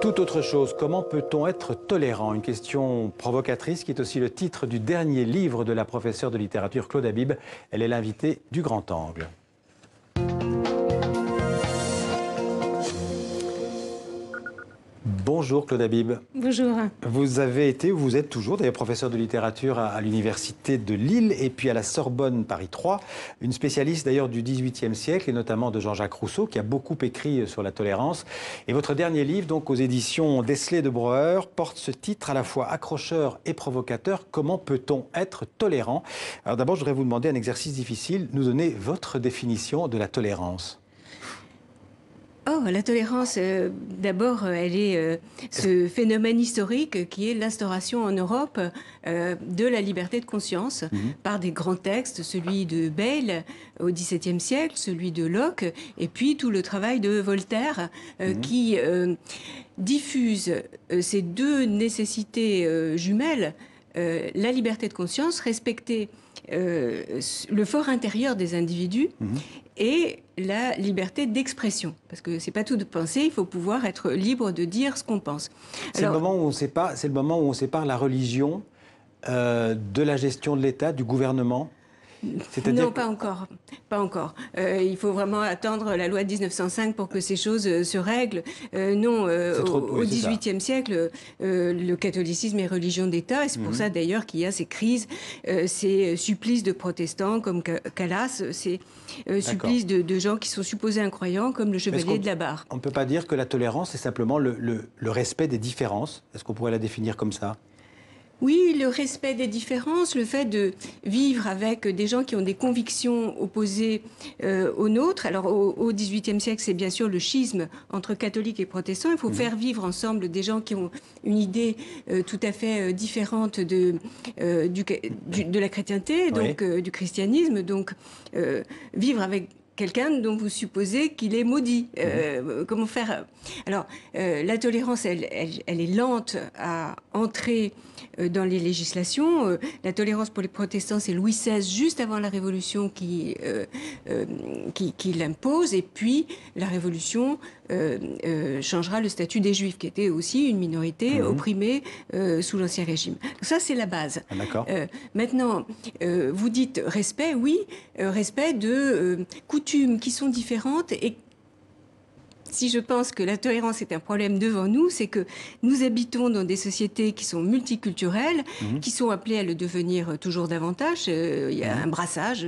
Tout autre chose, comment peut-on être tolérant? Une question provocatrice qui est aussi le titre du dernier livre de la professeure de littérature Claude Habib. Elle est l'invitée du Grand Angle. Bonjour Claude Habib. Bonjour. Vous avez été, ou vous êtes toujours d'ailleurs professeur de littérature à l'université de Lille et puis à la Sorbonne Paris 3, une spécialiste d'ailleurs du XVIIIe siècle et notamment de Jean-Jacques Rousseau qui a beaucoup écrit sur la tolérance. Et votre dernier livre, donc aux éditions Desley de Brouwer, porte ce titre à la fois accrocheur et provocateur. Comment peut-on être tolérant? Alors d'abord, je voudrais vous demander un exercice difficile, nous donner votre définition de la tolérance. Oh, la tolérance, d'abord, elle est ce phénomène historique qui est l'instauration en Europe de la liberté de conscience par des grands textes, celui de Bayle au XVIIe siècle, celui de Locke, et puis tout le travail de Voltaire qui diffuse ces deux nécessités jumelles, la liberté de conscience, respecter le fort intérieur des individus et la liberté d'expression. Parce que c'est pas tout de penser, il faut pouvoir être libre de dire ce qu'on pense. C'est le moment où on sépare, c'est le moment où on sépare la religion de la gestion de l'État, du gouvernement. Non, pas encore. Pas encore. Il faut vraiment attendre la loi de 1905 pour que ces choses se règlent. Non, au XVIIIe siècle, le catholicisme est religion d'État. Et c'est pour ça d'ailleurs qu'il y a ces crises, ces supplices de protestants comme Calas, ces supplices de gens qui sont supposés incroyants comme le chevalier de la Barre. On ne peut pas dire que la tolérance, c'est simplement le respect des différences. Est-ce qu'on pourrait la définir comme ça ? Oui, le respect des différences, le fait de vivre avec des gens qui ont des convictions opposées aux nôtres. Alors au XVIIIe siècle, c'est bien sûr le schisme entre catholiques et protestants. Il faut faire vivre ensemble des gens qui ont une idée tout à fait différente de la chrétienté, donc du christianisme. Donc vivre avec quelqu'un dont vous supposez qu'il est maudit. Comment faire? Alors, la tolérance, elle est lente à entrer dans les législations. La tolérance pour les protestants, c'est Louis XVI, juste avant la Révolution, qui l'impose. Et puis, la Révolution changera le statut des Juifs, qui était aussi une minorité opprimée sous l'Ancien Régime. Donc ça, c'est la base. D'accord. Maintenant, vous dites respect, oui, respect de coutumes qui sont différentes. Et si je pense que la tolérance est un problème devant nous, c'est que nous habitons dans des sociétés qui sont multiculturelles, qui sont appelées à le devenir toujours davantage. Il y a un brassage.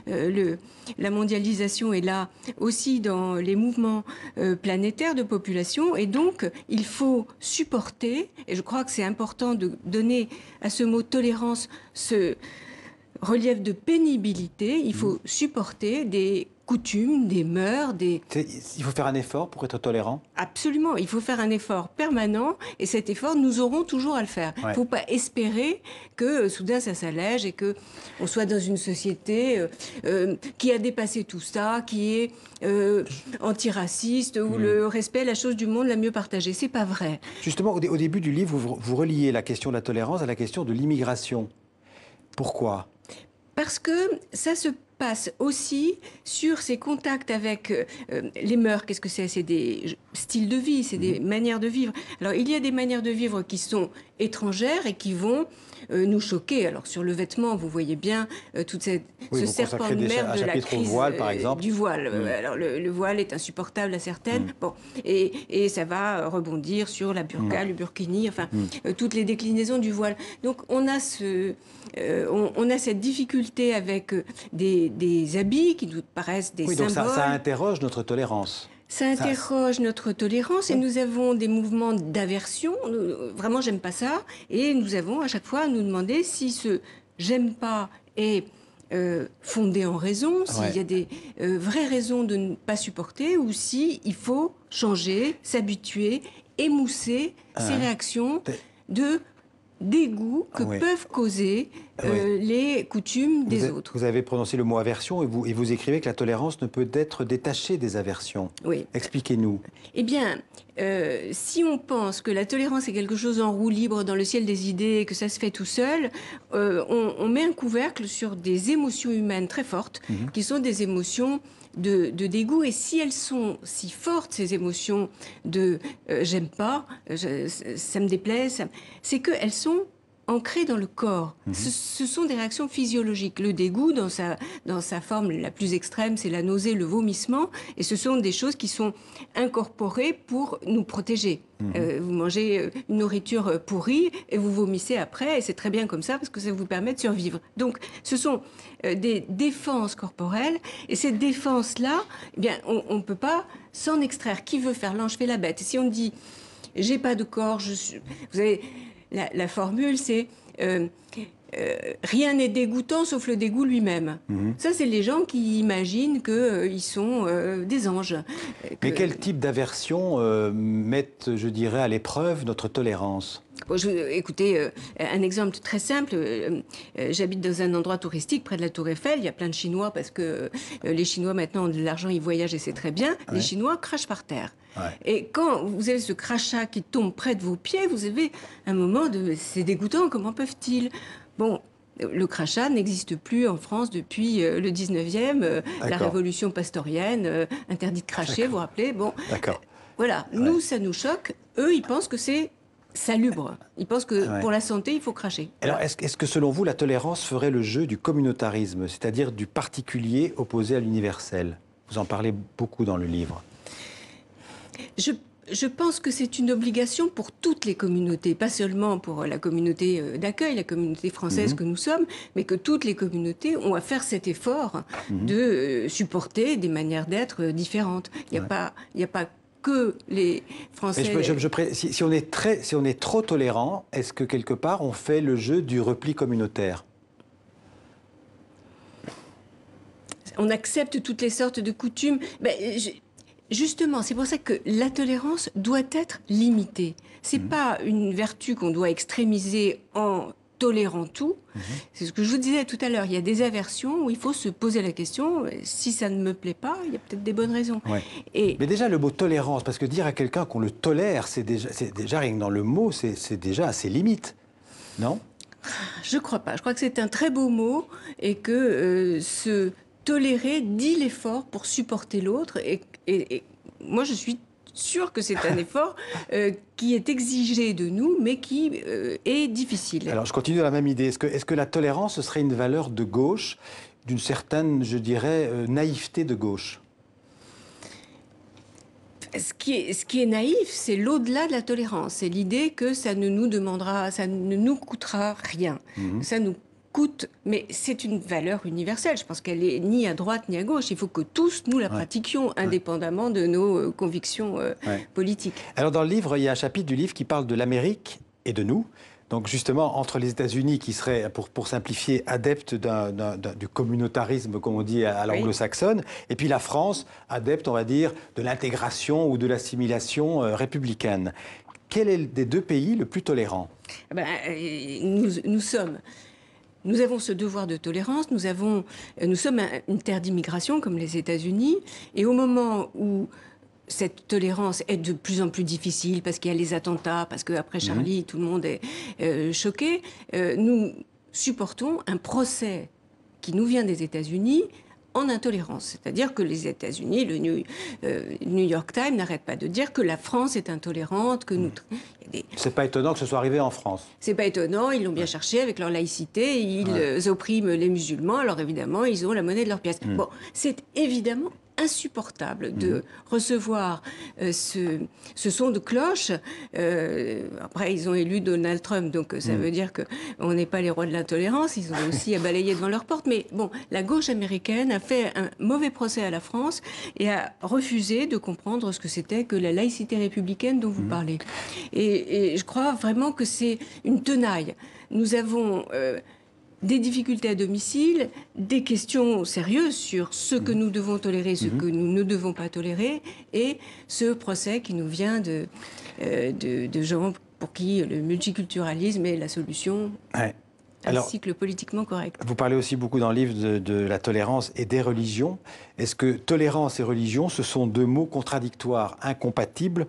La mondialisation est là aussi dans les mouvements planétaires de population. Et donc, il faut supporter, et je crois que c'est important de donner à ce mot tolérance ce relief de pénibilité. Il faut supporter des coutumes, des mœurs, des... Il faut faire un effort pour être tolérant? Absolument, il faut faire un effort permanent et cet effort, nous aurons toujours à le faire. Il ne faut pas espérer que soudain ça s'allège et qu'on soit dans une société qui a dépassé tout ça, qui est antiraciste, où le respect est la chose du monde la mieux partagée. C'est pas vrai. Justement, au début du livre, vous reliez la question de la tolérance à la question de l'immigration. Pourquoi? Parce que ça se passe aussi sur ces contacts avec les mœurs. Qu'est-ce que c'est? C'est des styles de vie, c'est des manières de vivre. Alors, il y a des manières de vivre qui sont étrangères et qui vont nous choquer. Alors, sur le vêtement, vous voyez bien ce serpent de mer de la crise voile, par exemple. Du voile. Alors, le voile est insupportable à certaines. Bon, et ça va rebondir sur la burqa, le burkini, enfin, toutes les déclinaisons du voile. Donc, on a cette difficulté avec des habits qui nous paraissent des symboles. Donc ça interroge notre tolérance. Ça interroge notre tolérance et nous avons des mouvements d'aversion. Vraiment, j'aime pas ça. Et nous avons à chaque fois à nous demander si ce j'aime pas est fondé en raison, s'il y a des vraies raisons de ne pas supporter ou si il faut changer, s'habituer, émousser ces réactions de dégoût que peuvent causer les coutumes des autres. Vous avez prononcé le mot aversion et vous écrivez que la tolérance ne peut être détachée des aversions. Oui. Expliquez-nous. Eh bien, si on pense que la tolérance est quelque chose en roue libre dans le ciel des idées, que ça se fait tout seul, on met un couvercle sur des émotions humaines très fortes, qui sont des émotions de dégoût. Et si elles sont si fortes, ces émotions de j'aime pas, ça me déplaît, c'est qu'elles sont ancrées dans le corps. Ce sont des réactions physiologiques. Le dégoût, dans sa forme la plus extrême, c'est la nausée, le vomissement. Et ce sont des choses qui sont incorporées pour nous protéger. Vous mangez une nourriture pourrie et vous vomissez après. Et c'est très bien comme ça parce que ça vous permet de survivre. Donc, ce sont des défenses corporelles. Et ces défenses-là, eh bien, on ne peut pas s'en extraire. Qui veut faire l'ange fait la bête. Et si on dit « j'ai pas de corps, vous avez... La formule, c'est rien n'est dégoûtant sauf le dégoût lui-même. Ça, c'est les gens qui imaginent qu'ils sont des anges. Mais quel type d'aversion mettent, je dirais, à l'épreuve notre tolérance ? Bon, écoutez, un exemple très simple. J'habite dans un endroit touristique près de la Tour Eiffel. Il y a plein de Chinois parce que les Chinois maintenant ont de l'argent, ils voyagent et c'est très bien. Ouais. Les Chinois crachent par terre. Ouais. Et quand vous avez ce crachat qui tombe près de vos pieds, vous avez un moment de... C'est dégoûtant, comment peuvent-ils ? Bon, le crachat n'existe plus en France depuis le 19e. La révolution pastorienne, interdit de cracher, vous vous rappelez ? Bon, voilà, nous, ça nous choque. Eux, ils pensent que c'est salubre. Ils pensent que pour la santé, il faut cracher. Alors, est-ce que selon vous, la tolérance ferait le jeu du communautarisme, c'est-à-dire du particulier opposé à l'universel ? Vous en parlez beaucoup dans le livre. Je pense que c'est une obligation pour toutes les communautés, pas seulement pour la communauté d'accueil, la communauté française que nous sommes, mais que toutes les communautés ont à faire cet effort de supporter des manières d'être différentes. Il n'y a pas que les Français... Si on est trop tolérant, est-ce que quelque part on fait le jeu du repli communautaire ? On accepte toutes les sortes de coutumes. Justement, c'est pour ça que la tolérance doit être limitée. C'est pas une vertu qu'on doit extrémiser en tolérant tout. C'est ce que je vous disais tout à l'heure. Il y a des aversions où il faut se poser la question, si ça ne me plaît pas, il y a peut-être des bonnes raisons. Mais déjà, le mot tolérance, parce que dire à quelqu'un qu'on le tolère, c'est déjà rien que dans le mot, c'est déjà à ses limites, non ? Je crois pas. Je crois que c'est un très beau mot et que se tolérer dit l'effort pour supporter l'autre. Et moi, je suis sûre que c'est un effort qui est exigé de nous, mais qui est difficile. Alors, je continue dans la même idée. Est-ce que la tolérance, ce serait une valeur de gauche, d'une certaine, je dirais, naïveté de gauche ? Ce qui est naïf, c'est l'au-delà de la tolérance. C'est l'idée que ça ne nous coûtera rien. Ça nous coûte, mais c'est une valeur universelle. Je pense qu'elle est ni à droite ni à gauche. Il faut que tous nous la pratiquions, indépendamment de nos convictions politiques. Alors dans le livre, il y a un chapitre du livre qui parle de l'Amérique et de nous. Donc justement, entre les États-Unis qui seraient, pour simplifier, adeptes du communautarisme, comme on dit à l'anglo-saxonne, et puis la France, adepte, on va dire, de l'intégration ou de l'assimilation républicaine. Quel est des deux pays le plus tolérant ? Nous avons ce devoir de tolérance, nous sommes une terre d'immigration comme les États-Unis, et au moment où cette tolérance est de plus en plus difficile parce qu'il y a les attentats, parce qu'après Charlie, tout le monde est choqué, nous supportons un procès qui nous vient des États-Unis en intolérance. C'est-à-dire que les États-Unis, le New York Times n'arrête pas de dire que la France est intolérante, que nous... C'est pas étonnant que ce soit arrivé en France. C'est pas étonnant, ils l'ont bien cherché avec leur laïcité, ils oppriment les musulmans, alors évidemment, ils ont la monnaie de leur pièce. Bon, c'est évidemment insupportable de recevoir ce son de cloche. Après, ils ont élu Donald Trump, donc ça veut dire qu'on n'est pas les rois de l'intolérance. Ils ont aussi à balayer devant leur porte. Mais bon, la gauche américaine a fait un mauvais procès à la France et a refusé de comprendre ce que c'était que la laïcité républicaine dont vous parlez. Et je crois vraiment que c'est une tenaille. Nous avons... des difficultés à domicile, des questions sérieuses sur ce que nous devons tolérer, ce que nous ne devons pas tolérer, et ce procès qui nous vient de gens pour qui le multiculturalisme est la solution. Ainsi que le politiquement correct. Vous parlez aussi beaucoup dans le livre de la tolérance et des religions. Est-ce que tolérance et religion, ce sont deux mots contradictoires, incompatibles,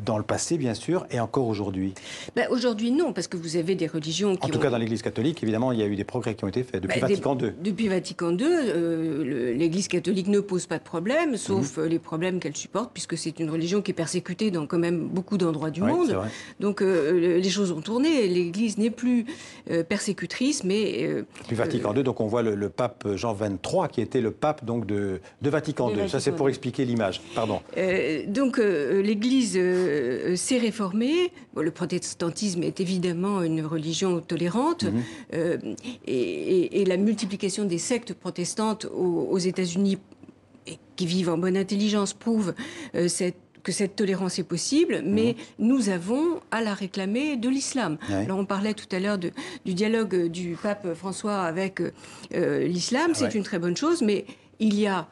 dans le passé, bien sûr, et encore aujourd'hui? Ben, aujourd'hui, non, parce que vous avez des religions qui En tout cas, dans l'Église catholique, évidemment, il y a eu des progrès qui ont été faits depuis Vatican II. Depuis Vatican II, l'Église catholique ne pose pas de problème, sauf les problèmes qu'elle supporte, puisque c'est une religion qui est persécutée dans quand même beaucoup d'endroits du monde. Vrai. Donc les choses ont tourné. L'Église n'est plus persécutrice, mais... Depuis Vatican II, donc on voit le pape Jean XXIII, qui était le pape donc, de Vatican II. Ça, c'est pour expliquer l'image. Pardon. Donc l'Église s'est réformée. Bon, le protestantisme est évidemment une religion tolérante. Et la multiplication des sectes protestantes aux États-Unis, qui vivent en bonne intelligence, prouve que cette tolérance est possible, mais nous avons à la réclamer de l'islam. Ouais. Alors on parlait tout à l'heure du dialogue du pape François avec l'islam, c'est une très bonne chose, mais il y a,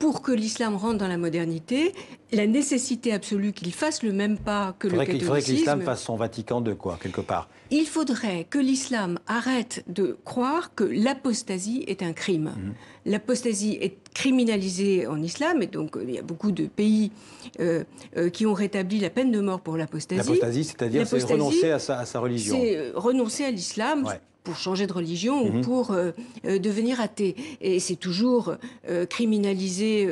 pour que l'islam rentre dans la modernité, la nécessité absolue qu'il fasse le même pas que le catholicisme. Il faudrait que l'islam fasse son Vatican II, quoi, quelque part. Il faudrait que l'islam arrête de croire que l'apostasie est un crime. L'apostasie est criminalisée en islam, et donc il y a beaucoup de pays qui ont rétabli la peine de mort pour l'apostasie. L'apostasie, c'est-à-dire c'est renoncer à sa religion. C'est renoncer à l'islam. Ouais. Pour changer de religion ou pour devenir athée. Et c'est toujours criminalisé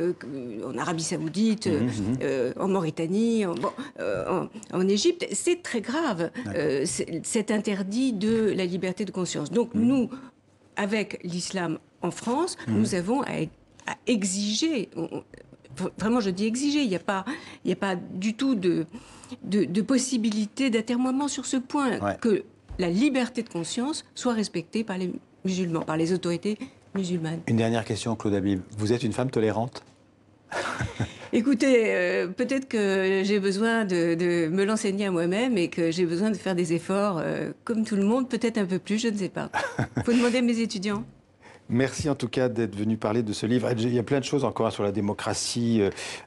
en Arabie Saoudite, en Mauritanie, en Égypte. C'est très grave, cet interdit de la liberté de conscience. Donc nous, avec l'islam en France, nous avons à exiger... Vraiment, je dis exiger. Il n'y a pas du tout de possibilité d'atermoiement sur ce point. Ouais. Que la liberté de conscience soit respectée par les musulmans, par les autorités musulmanes. Une dernière question, Claude Habib. Vous êtes une femme tolérante? Écoutez, peut-être que j'ai besoin de me l'enseigner à moi-même et que j'ai besoin de faire des efforts comme tout le monde, peut-être un peu plus, je ne sais pas. Il faut demander à mes étudiants. Merci en tout cas d'être venu parler de ce livre. Il y a plein de choses encore sur la démocratie.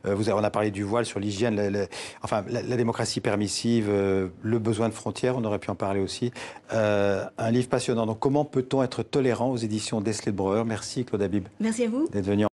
On a parlé du voile, sur l'hygiène, la démocratie permissive, le besoin de frontières, on aurait pu en parler aussi. Un livre passionnant. Donc comment peut-on être tolérant aux éditions Dessler de Breuer? Merci Claude Habib. Merci à vous. D'être venu.